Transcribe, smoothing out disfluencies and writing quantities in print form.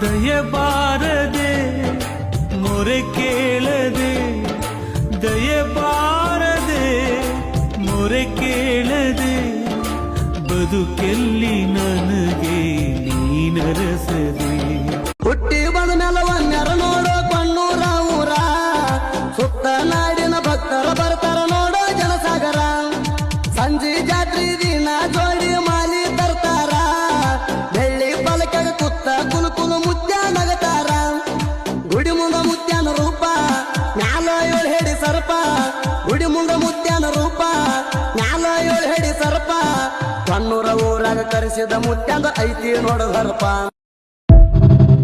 ದಯಬಾರದೆ ಮೊರೆ ಕೇಳದೆ ದಯಬಾರದೆ ಮೊರೆ ಕೇಳದೆ ಬದುಕೆಲ್ಲಿ ನನಗೆ ನೀನರಸದೆ ಹುಟ್ಟಿ ಬಂದ ನೆಲವನ್ನೆರ ನೋಡೋ ಕಣ್ಣೂರ ಊರ ಸುತ್ತ ನಾಡಿನ ಭಕ್ತರ ಬರ್ತಾರ ನೋಡೋ ಜನಸಾಗರ ಸಂಜೆ ಜಾತ್ರಿ ದಿನ ಜೋಡಿ ಮಾಲಿ ತರ್ತಾರ ಬೆಳ್ಳಿ ಪಲಕೆಗೆ ಕುತ್ತ ಕುಲು ಮುತ್ಯ ನಗತಾರ ಗುಡಿ ಮುಂದ ಮುತ್ಯನ ರೂಪ ಮ್ಯಾಲ 7 ಹೆಡಿ ಸರ್ಪ ಗುಡಿ ಮುಂದ ಮುತ್ಯನ ರೂಪ ಮ್ಯಾಲ 7 ಹೆಡಿ ಸರ್ಪ ಕಣ್ಣೂರ ಊರಾಗ ಕರೆಸಿದ ಮುತ್ಯಂದ ಐತಿ ನೋಡ ಸರ್ಪ